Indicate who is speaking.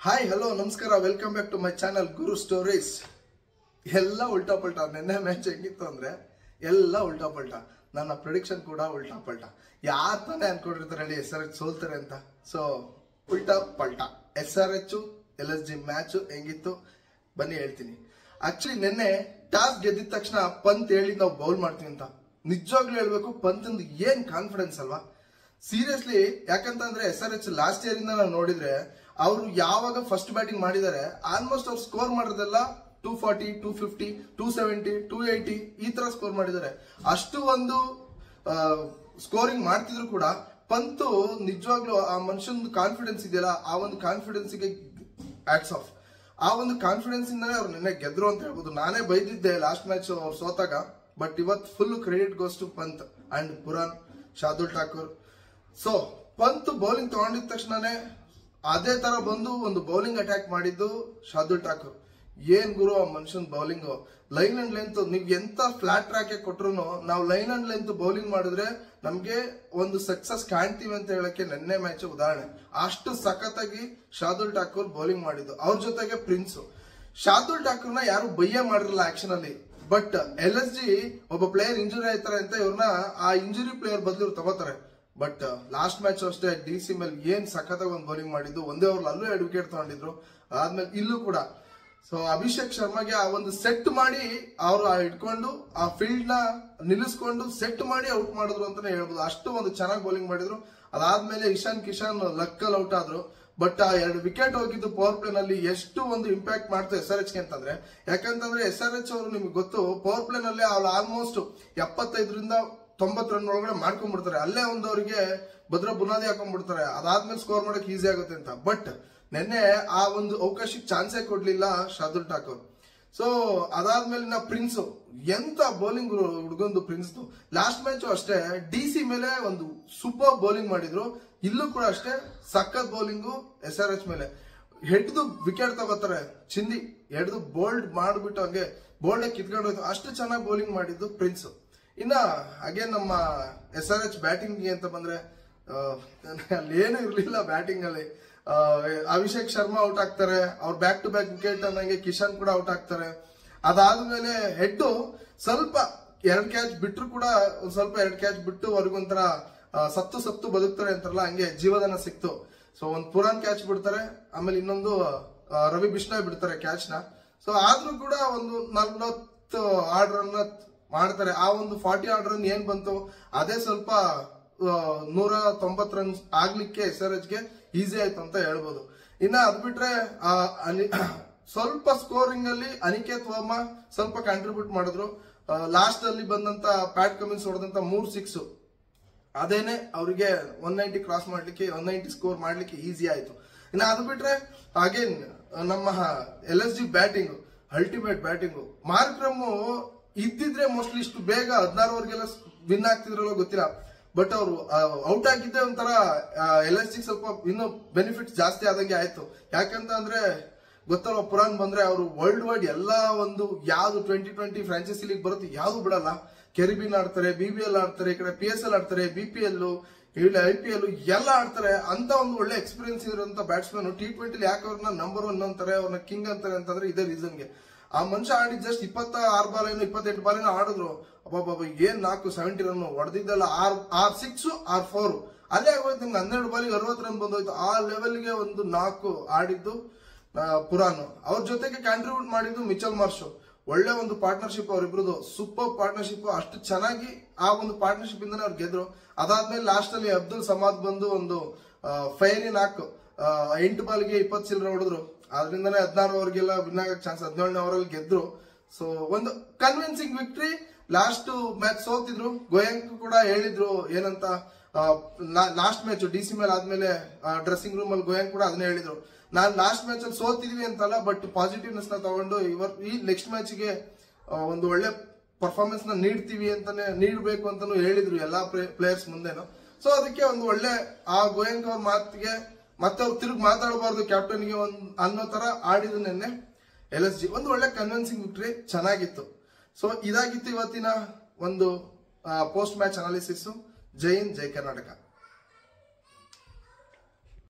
Speaker 1: Hi hello ನಮಸ್ಕಾರ welcome back to my channel Guru stories. ಎಲ್ಲ ಉಲ್ಟಾ ಪಲ್ಟಾ. ನಿನ್ನೆ ಮ್ಯಾಚ್ ಹೆಂಗಿತ್ತು ಅಂದ್ರೆ ಎಲ್ಲ ಉಲ್ಟಾ ಪಲ್ಟಾ. ನನ್ನ ಪ್ರಿಡಿಕ್ಷನ್ ಕೂಡ ಉಲ್ಟಾ ಪಲ್ಟಾ. ಯಾರು ತಾನೇ ಅನ್ಕೊಂಡಿರ್ತಾರೆ ಹೇಳಿ SRH ಸೋಲ್ತಾರೆ ಅಂತ. ಸೊ ಉಲ್ಟಾ ಪಲ್ಟಾ. SRH LSG ಮ್ಯಾಚ್ ಹೆಂಗಿತ್ತು ಬನ್ನಿ ಹೇಳ್ತೀನಿ. ಆಕ್ಚುಲಿ ನಿನ್ನೆ ಟಾಸ್ ಗೆದ್ದಿದ ತಕ್ಷಣ ಪಂತ್ ಹೇಳಿ ನಾವು ಬೌಲ್ ಮಾಡ್ತೀವಿ ಅಂತ. ನಿಜವಾಗ್ಲೂ ಹೇಳ್ಬೇಕು, ಪಂತಂದು ಏನ್ ಕಾನ್ಫಿಡೆನ್ಸ್ ಅಲ್ವಾ. ಸೀರಿಯಸ್ಲಿ, ಯಾಕಂತಂದ್ರೆ SRH ಲಾಸ್ಟ್ ಇಯರ್ ಇಂದ ನಾವು ನೋಡಿದ್ರೆ ಅವರು ಯಾವಾಗ ಫಸ್ಟ್ ಬ್ಯಾಟಿಂಗ್ ಮಾಡಿದ್ದಾರೆ ಆಲ್ಮೋಸ್ಟ್ ಅವ್ರು ಸ್ಕೋರ್ ಮಾಡಿರೋದೆಲ್ಲ 240, 250, 270, 280 ಈ ತರ ಸ್ಕೋರ್ ಮಾಡಿದ್ದಾರೆ. ಅಷ್ಟು ಒಂದು ಸ್ಕೋರಿಂಗ್ ಮಾಡ್ತಿದ್ರು ಕೂಡ ಪಂತು ನಿಜವಾಗ್ಲೂ ಆ ಮನುಷ್ಯನ ಕಾನ್ಫಿಡೆನ್ಸ್ ಇದೆಯಲ್ಲ, ಆ ಒಂದು ಕಾನ್ಫಿಡೆನ್ಸ್ ಗೆ ಆಟ್ಸ್ ಆಫ್. ಆ ಒಂದು ಕಾನ್ಫಿಡೆನ್ಸ್ ಇಂದಾನೆ ಅವ್ರು ನಿನ್ನೆ ಗೆದ್ರು ಅಂತ ಹೇಳ್ಬೋದು. ನಾನೇ ಬೈದಿದ್ದೆ ಲಾಸ್ಟ್ ಮ್ಯಾಚ್ ಅವ್ರು ಸೋತಾಗ, ಬಟ್ ಇವತ್ತು full credit goes to Pant and Pooran, Shardul Thakur. So Pant bowling ತಗೊಂಡಿದ ತಕ್ಷಣನೇ ಅದೇ ತರ ಬಂದು ಒಂದು ಬೌಲಿಂಗ್ ಅಟ್ಯಾಕ್ ಮಾಡಿದ್ದು ಶಾರ್ದುಲ್ ಠಾಕೂರ್. ಏನ್ ಗುರು ಆ ಮನುಷ್ಯನ್ ಬೌಲಿಂಗ್, ಲೈನ್ ಅಂಡ್ ಲೆಂತ್. ನೀವ್ ಎಂತ ಫ್ಲಾಟ್ ಟ್ರ್ಯಾಕ್ ಕೊಟ್ರು ನಾವು ಲೈನ್ ಅಂಡ್ ಲೆಂತ್ ಬೌಲಿಂಗ್ ಮಾಡಿದ್ರೆ ನಮ್ಗೆ ಒಂದು ಸಕ್ಸಸ್ ಕಾಣ್ತೀವಿ ಅಂತ ಹೇಳಕ್ಕೆ ನೆನ್ನೆ ಮ್ಯಾಚ್ ಉದಾಹರಣೆ. ಅಷ್ಟು ಸಖತ್ತಾಗಿ ಶಾರ್ದುಲ್ ಠಾಕೂರ್ ಬೌಲಿಂಗ್ ಮಾಡಿದ್ದು. ಅವ್ರ ಜೊತೆಗೆ ಪ್ರಿನ್ಸ್. ಶಾರ್ದುಲ್ ಠಾಕೂರ್ನ ಯಾರು ಬಯ್ಯ ಮಾಡಿರಲ್ಲ ಆಕ್ಷನ್ ಅಲ್ಲಿ, ಬಟ್ LSG ಒಬ್ಬ ಪ್ಲೇಯರ್ ಇಂಜುರಿ ಆಯ್ತಾರೆ ಅಂತ ಇವ್ರನ್ನ ಆ ಇಂಜುರಿ ಪ್ಲೇಯರ್ ಬದಲು ಇವ್ರು ತಗೋತಾರೆ. ಬಟ್ ಲಾಸ್ಟ್ ಮ್ಯಾಚ್ ಅಷ್ಟೇ DC ಮೇಲೆ ಏನ್ ಸಖತ್ತಾಗಿ ಒಂದು ಬೌಲಿಂಗ್ ಮಾಡಿದ್ದು. ಒಂದೇ ಓವರ್ ಅಲ್ಲೂ 2 ವಿಕೆಟ್ ತಗೊಂಡಿದ್ರು. ಆದ್ಮೇಲೆ ಇಲ್ಲೂ ಕೂಡ ಸೊ ಅಭಿಷೇಕ್ ಶರ್ಮಾಗೆ ಆ ಒಂದು ಸೆಟ್ ಮಾಡಿ ಅವರು ಇಟ್ಕೊಂಡು ಆ ಫೀಲ್ಡ್ ನ ನಿಲ್ಲಿಸ್ಕೊಂಡು ಸೆಟ್ ಮಾಡಿ ಔಟ್ ಮಾಡಿದ್ರು ಅಂತಾನೆ ಹೇಳ್ಬೋದು. ಅಷ್ಟು ಒಂದು ಚೆನ್ನಾಗಿ ಬೌಲಿಂಗ್ ಮಾಡಿದ್ರು. ಅದಾದ್ಮೇಲೆ ಇಶಾನ್ ಕಿಶನ್ ಲಕ್ಕಲ್ ಔಟ್ ಆದ್ರು. ಬಟ್ ಆ 2 ವಿಕೆಟ್ ಹೋಗಿದ್ದು ಪವರ್ ಪ್ಲೇ ನಲ್ಲಿ ಎಷ್ಟು ಒಂದು ಇಂಪ್ಯಾಕ್ಟ್ ಮಾಡ್ತು SRH ಗೆ ಅಂತಂದ್ರೆ, ಯಾಕಂತಂದ್ರೆ SRH ಅವರು ನಿಮ್ಗೆ ಗೊತ್ತು, ಪವರ್ ಪ್ಲೇ ನಲ್ಲಿ ಅವ್ರು ಆಲ್ಮೋಸ್ಟ್ 75ರಿಂದ 90 ರನ್ ಒಳಗಡೆ ಮಾಡ್ಕೊಂಡ್ಬಿಡ್ತಾರೆ. ಅಲ್ಲೇ ಒಂದು ಅವರಿಗೆ ಭದ್ರ ಬುನಾದಿ ಹಾಕೊಂಡ್ಬಿಡ್ತಾರೆ. ಅದಾದ್ಮೇಲೆ ಸ್ಕೋರ್ ಮಾಡಕ್ ಈಸಿ ಆಗುತ್ತೆ ಅಂತ. ಬಟ್ ನಿನ್ನೆ ಆ ಒಂದು ಅವಕಾಶಕ್ಕೆ ಚಾನ್ಸೇ ಕೊಡ್ಲಿಲ್ಲ ಶಾರ್ದುಲ್ ಠಾಕೂರ್. ಸೊ ಅದಾದ್ಮೇಲೆ ನಾ ಪ್ರಿನ್ಸ್, ಎಂತ ಬೌಲಿಂಗ್ ಹುಡುಗಂದು ಪ್ರಿನ್ಸ್. ಲಾಸ್ಟ್ ಮ್ಯಾಚ್ ಅಷ್ಟೇ DC ಮೇಲೆ ಒಂದು ಸೂಪರ್ ಬೌಲಿಂಗ್ ಮಾಡಿದ್ರು. ಇಲ್ಲೂ ಕೂಡ ಅಷ್ಟೇ ಸಖತ್ ಬೌಲಿಂಗು SRH ಮೇಲೆ. ಹೆಡ್ದು ವಿಕೆಟ್ ತಗೋತಾರೆ, ಚಿಂದಿ ಹೆಡ್ದು ಬೋಲ್ಡ್ ಮಾಡ್ಬಿಟ್ಟು ಹಂಗೆ ಬೋಲ್ಡ್ ಕಿತ್ಕೊಂಡು ಹೋಯ್ತು. ಅಷ್ಟು ಚೆನ್ನಾಗಿ ಬೌಲಿಂಗ್ ಮಾಡಿದ್ದು ಪ್ರಿನ್ಸ್. ಇನ್ನ ಹಾಗೆ ನಮ್ಮ SRH ಬ್ಯಾಟಿಂಗ್ ಅಂತ ಬಂದ್ರೆ ಅಲ್ಲಿ ಏನು ಇರ್ಲಿಲ್ಲ ಬ್ಯಾಟಿಂಗ್ ಅಲ್ಲಿ. ಅಭಿಷೇಕ್ ಶರ್ಮಾ ಔಟ್ ಆಗ್ತಾರೆ, ಅವ್ರು ಬ್ಯಾಕ್ ಟು ಬ್ಯಾಕ್ ವಿಕೆಟ್ ಅನ್ನಂಗೆ ಕಿಶನ್ ಕೂಡ ಔಟ್ ಆಗ್ತಾರೆ. ಅದಾದ್ಮೇಲೆ ಹೆಡ್ ಸ್ವಲ್ಪ 2 ಕ್ಯಾಚ್ ಬಿಟ್ರು ಕೂಡ ಒಂದ್ ಸ್ವಲ್ಪ 2 ಕ್ಯಾಚ್ ಬಿಟ್ಟು ಅವ್ರಿಗೊಂಥರ ಸತ್ತು ಬದುಕ್ತಾರೆ ಅಂತಾರಲ್ಲ, ಹಂಗೆ ಜೀವದಾನ ಸಿಕ್ತು. ಸೊ ಒಂದ್ ಪುರಾನ್ ಕ್ಯಾಚ್ ಬಿಡ್ತಾರೆ, ಆಮೇಲೆ ಇನ್ನೊಂದು ರವಿ ಬಿಷ್ಣಾಯ್ ಬಿಡ್ತಾರೆ ಕ್ಯಾಚ್ ನ. ಸೊ ಆದ್ರೂ ಕೂಡ ಒಂದು 40 ಆರ್ಡ್ ರನ್ ಮಾಡ್ತಾರೆ. ಆ ಒಂದು 40 ಆರ್ಡ್ ರನ್ ಏನ್ ಬಂತು ಅದೇ ಸ್ವಲ್ಪ 190 ರನ್ ಆಗ್ಲಿಕ್ಕೆ SRH ಗೆ ಈಸಿ ಆಯ್ತು ಅಂತ ಹೇಳ್ಬೋದು. ಇನ್ನ ಅದ್ ಬಿಟ್ರೆ ಸ್ವಲ್ಪ ಸ್ಕೋರಿಂಗ್ ಅಲ್ಲಿ ಅನಿಕೇತ್ ವರ್ಮಾ ಸ್ವಲ್ಪ ಕಾಂಟ್ರಿಬ್ಯೂಟ್ ಮಾಡಿದ್ರು. ಲಾಸ್ಟ್ ಅಲ್ಲಿ ಬಂದಂತ ಪ್ಯಾಟ್ ಕಮಿನ್ಸ್ ಹೊಡೆದಂತ 3 6 ಅದೇನೆ ಅವರಿಗೆ 190 ಕ್ರಾಸ್ ಮಾಡ್ಲಿಕ್ಕೆ, 190 ಸ್ಕೋರ್ ಮಾಡ್ಲಿಕ್ಕೆ ಈಸಿ ಆಯ್ತು. ಇನ್ನ ಅದ್ ಬಿಟ್ರೆ ಅಗೇನ್ ನಮ್ಮ LSG batting ultimate batting. Markram ಇದ್ದಿದ್ರೆ ಮೋಸ್ಟ್ಲಿ ಇಷ್ಟು ಬೇಗ 16 ಓವರ್ಗೆಲ್ಲ ವಿನ್ ಆಗ್ತಿದ್ರಲ್ಲ ಗೊತ್ತಿಲ್ಲ. ಬಟ್ ಅವರು ಔಟ್ ಆಗಿದ್ದೆ ಒಂಥರ LSG ಸ್ವಲ್ಪ ಇನ್ನು ಬೆನಿಫಿಟ್ಸ್ ಜಾಸ್ತಿ ಆದಂಗೆ ಆಯ್ತು. ಯಾಕಂತ ಅಂದ್ರೆ ಗೊತ್ತಲ್ವ, ಪುರಾನ್ ಬಂದ್ರೆ ಅವರು ವರ್ಲ್ಡ್ ವೈಡ್ ಎಲ್ಲಾ ಒಂದು ಯಾವ್ದು 2020 ಫ್ರಾಂಚೈಸಿ ಲೀಗ್ ಬರುತ್ತೆ ಯಾವ್ದು ಬಿಡಲ್ಲ. ಕೆರಿಬಿನ್ ಆಡ್ತಾರೆ, BBL ಆಡ್ತಾರೆ, ಈ ಕಡೆ PSL ಆಡ್ತಾರೆ, BPL, IPL ಎಲ್ಲ ಆಡ್ತಾರೆ. ಅಂತ ಒಂದು ಒಳ್ಳೆ ಎಕ್ಸ್ಪೀರಿಯನ್ಸ್ ಇರುವಂತ ಬ್ಯಾಟ್ಸ್ಮನ್. T20 ಯಾಕೆ ಅವ್ರನ್ನ ನಂಬರ್ 1 ಅಂತಾರೆ, ಅವ್ರನ್ನ ಕಿಂಗ್ ಅಂತಾರೆ ಅಂತಂದ್ರೆ ಇದೇ ರೀಸನ್ಗೆ. ಆ ಮನುಷ್ಯ ಆಡಿದ್ ಜಸ್ಟ್ 26 ಬಾಲ್ ಏನೋ 28 ಬಾಲ್ ಏನೋ ಆಡಿದ್ರು. ಅಬ್ಬಾಬ ಏನ್ 70 ರನ್ ಹೊಡೆದಿದ್ದಲ್ಲ. 6 6 6 4 ಅಲ್ಲೇ ಆಗೋಯ್ತು. ನಿಮ್ಗೆ 12 ಬಾಲಿಗೆ 60 ರನ್ ಬಂದೋಯ್ತು. ಆ ಲೆವೆಲ್ಗೆ ಒಂದು 4 ಆಡಿದ್ದು ಪುರಾನ್. ಅವ್ರ ಜೊತೆಗೆ ಕಾಂಟ್ರಿಬ್ಯೂಟ್ ಮಾಡಿದ್ದು ಮಿಚೆಲ್ ಮಾರ್ಷ್. ಒಳ್ಳೆ ಒಂದು ಪಾರ್ಟ್ನರ್ಶಿಪ್ ಅವರಿಬ್ರದ್ದು, ಸೂಪರ್ ಪಾರ್ಟ್ನರ್ಶಿಪ್. ಅಷ್ಟು ಚೆನ್ನಾಗಿ ಆ ಒಂದು ಪಾರ್ಟ್ನರ್ಶಿಪ್ ಇಂದಾನೆ ಅವ್ರು ಗೆದ್ರು. ಅದಾದ್ಮೇಲೆ ಲಾಸ್ಟ್ ಅಲ್ಲಿ ಅಬ್ದುಲ್ ಸಮಾದ್ ಬಂದು ಒಂದು ಫೈರಿ ನಾಕ್ 8 ಬಾಲ್ಗೆ 20 ಚಿಲ್ಲರೆ ಹೊಡೆದ್ರು. ಅದರಿಂದನೇ 16 ಓವರ್ಗೆಲ್ಲ ವಿನ್ ಆಗಕ್ಕೆ ಚಾನ್ಸ್. 17ನೇ ಓವರಲ್ಲಿ ಗೆದ್ರು. ಸೊ ಒಂದು ಕನ್ವಿನ್ಸಿಂಗ್ ವಿಕ್ಟ್ರಿ. ಲಾಸ್ಟ್ ಮ್ಯಾಚ್ ಸೋತಿದ್ರು. ಗೋಯಂಕ್ ಕೂಡ ಹೇಳಿದ್ರು ಏನಂತ, ಲಾಸ್ಟ್ ಮ್ಯಾಚ್ DC ಮೇಲೆ ಆದ್ಮೇಲೆ ಡ್ರೆಸ್ಸಿಂಗ್ ರೂಮ್ ಅಲ್ಲಿ ಗೋಯಂಕ್ ಕೂಡ ಅದನ್ನೇ ಹೇಳಿದ್ರು, ನಾನ್ ಲಾಸ್ಟ್ ಮ್ಯಾಚ್ ಅಲ್ಲಿ ಸೋತಿದ್ವಿ ಅಂತಲ್ಲ, ಬಟ್ ಪಾಸಿಟಿವ್ನೆಸ್ ನ ತಗೊಂಡು ಈ ನೆಕ್ಸ್ಟ್ ಮ್ಯಾಚ್ ಗೆ ಒಂದು ಒಳ್ಳೆ ಪರ್ಫಾರ್ಮೆನ್ಸ್ ನ ನೀಡಬೇಕು ಅಂತಾನು ಹೇಳಿದ್ರು ಎಲ್ಲಾ ಪ್ಲೇಯರ್ಸ್ ಮುಂದೆನು. ಸೊ ಅದಕ್ಕೆ ಒಂದು ಒಳ್ಳೆ ಆ ಗೋಯಂಕ್ ಅವ್ರ ಮಾತಿಗೆ ಮತ್ತೆ ಅವ್ರು ತಿರುಗಿ ಮಾತಾಡಬಾರ್ದು ಕ್ಯಾಪ್ಟನ್ಗೆ ಅನ್ನೋ ತರ ಆಡಿದ್ರು ನಿನ್ನೆ LSG. ಒಂದು ಒಳ್ಳೆ ಕನ್ವಿನ್ಸಿಂಗ್ ವಿಕ್ಟ್ರಿ, ಚೆನ್ನಾಗಿತ್ತು. ಸೊ ಇದಾಗಿತ್ತು ಇವತ್ತಿನ ಒಂದು ಪೋಸ್ಟ್ ಮ್ಯಾಚ್ ಅನಾಲಿಸಿಸ್. ಜೈ ಹಿಂದ್, ಜೈ ಕರ್ನಾಟಕ.